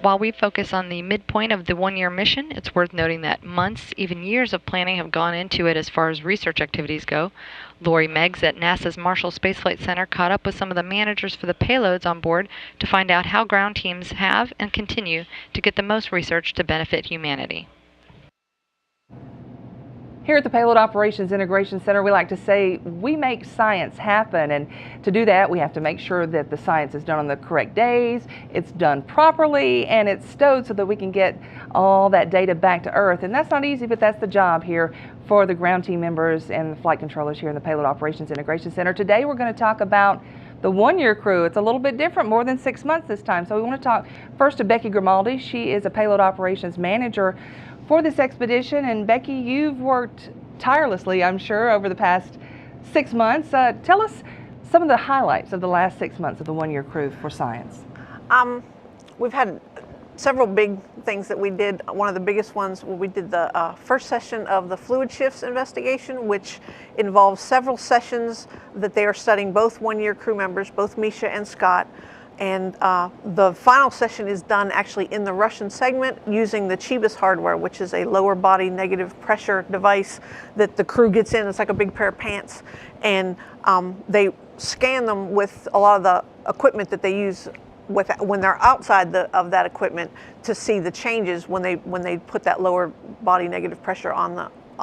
While we focus on the midpoint of the one-year mission, it's worth noting that months, even years of planning have gone into it as far as research activities go. Lori Meggs at NASA's Marshall Space Flight Center caught up with some of the managers for the payloads on board to find out how ground teams have and continue to get the most research to benefit humanity. Here at the Payload Operations Integration Center, we like to say we make science happen, and to do that we have to make sure that the science is done on the correct days, it's done properly, and it's stowed so that we can get all that data back to Earth. And that's not easy, but that's the job here for the ground team members and the flight controllers here in the Payload Operations Integration Center. Today we're going to talk about the one-year crew. It's a little bit different, more than 6 months this time. So we want to talk first to Becky Grimaldi. She is a Payload Operations Manager for this expedition. And Becky, you've worked tirelessly, I'm sure, over the past 6 months. Tell us some of the highlights of the last 6 months of the one-year crew for science. We've had several big things that we did. One of the biggest ones, we did the first session of the fluid shifts investigation, which involves several sessions that they are studying, both one-year crew members, both Misha and Scott. And the final session is done actually in the Russian segment using the Chibis hardware, which is a lower body negative pressure device that the crew gets in. It's like a big pair of pants. And they scan them with a lot of the equipment that they use when they're outside of that equipment to see the changes when they put that lower body negative pressure on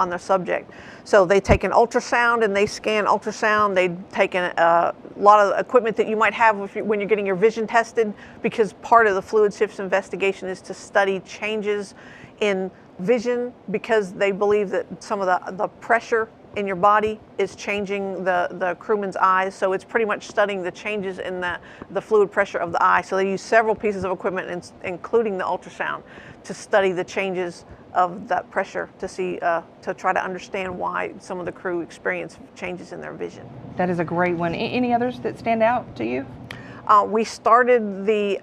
the subject. So they take an ultrasound and they scan ultrasound. They take a lot of equipment that you might have when you're getting your vision tested, because part of the fluid shifts investigation is to study changes in vision, because they believe that some of the pressure in your body is changing the crewman's eyes. So it's pretty much studying the changes in the fluid pressure of the eye. So they use several pieces of equipment, including the ultrasound, to study the changes of that pressure to see, to try to understand why some of the crew experience changes in their vision. That is a great one. Any others that stand out to you? We started the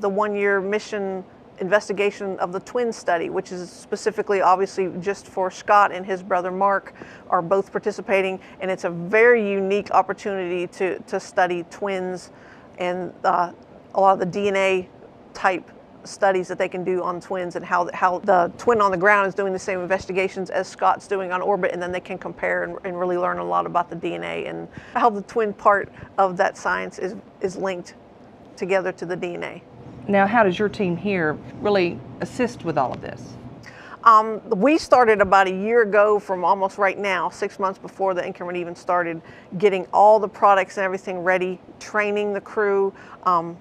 one-year mission investigation of the twin study, which is specifically obviously just for Scott and his brother Mark are both participating, and it's a very unique opportunity to study twins and a lot of the DNA type studies that they can do on twins, and how the twin on the ground is doing the same investigations as Scott's doing on orbit, and then they can compare and really learn a lot about the DNA and how the twin part of that science is linked together to the DNA. Now, how does your team here really assist with all of this? We started about a year ago from almost right now, 6 months before the increment even started, getting all the products and everything ready, training the crew.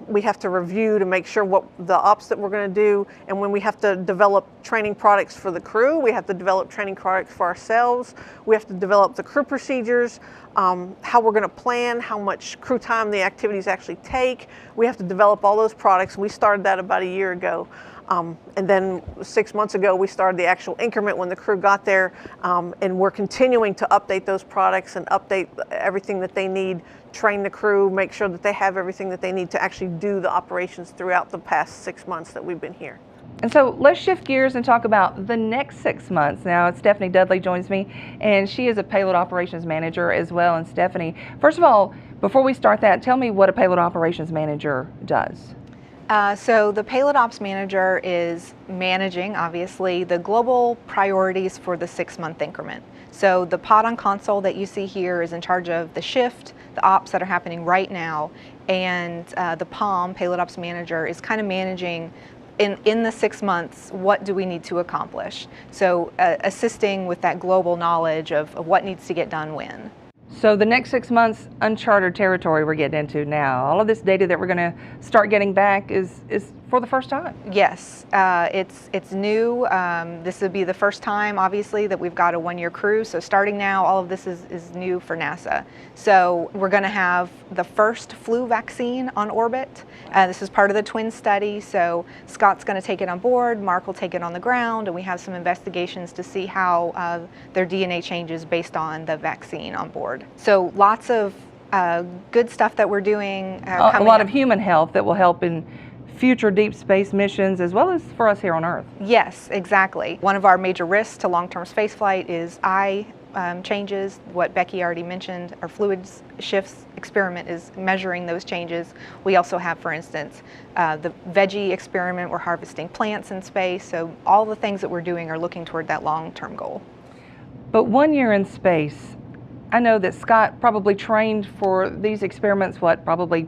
We have to review to make sure what the ops that we're going to do, and when we have to develop training products for the crew, we have to develop training products for ourselves. We have to develop the crew procedures, how we're going to plan, how much crew time the activities actually take. We have to develop all those products. We started that about a year ago. And then 6 months ago, we started the actual increment when the crew got there, and we're continuing to update those products and update everything that they need, train the crew, make sure that they have everything that they need to actually do the operations throughout the past 6 months that we've been here. And so let's shift gears and talk about the next 6 months. Now, Stephanie Dudley joins me, and she is a Payload Operations Manager as well. And Stephanie, first of all, before we start that, tell me what a Payload Operations Manager does. So the Payload Ops Manager is managing, obviously, the global priorities for the 6-month increment. So the pod on console that you see here is in charge of the shift, the ops that are happening right now, and the POM, Payload Ops Manager, is kind of managing in the 6 months, what do we need to accomplish? So assisting with that global knowledge of what needs to get done when. So the next 6 months, uncharted territory we're getting into now. All of this data that we're going to start getting back is for the first time. Yes, it's new. This would be the first time, obviously, that we've got a one-year crew. So starting now, all of this is new for NASA. So we're going to have the first flu vaccine on orbit. This is part of the twin study. So Scott's going to take it on board, Mark will take it on the ground, and we have some investigations to see how their DNA changes based on the vaccine on board. So lots of good stuff that we're doing. A lot of human health that will help in future deep space missions, as well as for us here on Earth. Yes, exactly. One of our major risks to long-term spaceflight is eye changes. What Becky already mentioned, our fluids shifts experiment is measuring those changes. We also have, for instance, the veggie experiment. We're harvesting plants in space. So all the things that we're doing are looking toward that long-term goal. But 1 year in space, I know that Scott probably trained for these experiments, what, probably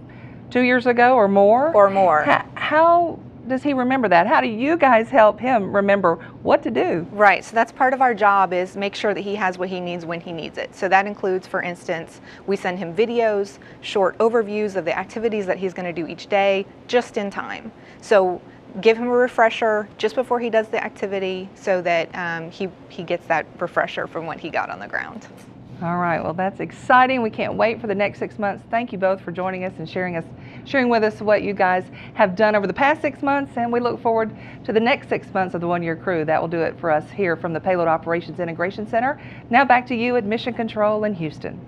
2 years ago or more? Or more. How does he remember that? How do you guys help him remember what to do? Right, so that's part of our job, is make sure that he has what he needs when he needs it. So that includes, for instance, we send him videos, short overviews of the activities that he's going to do each day, just in time. So give him a refresher just before he does the activity, so that he gets that refresher from what he got on the ground. All right, well, that's exciting. We can't wait for the next 6 months. Thank you both for joining us and sharing with us what you guys have done over the past 6 months, and we look forward to the next 6 months of the one-year crew. That will do it for us here from the Payload Operations Integration Center. Now back to you at Mission Control in Houston.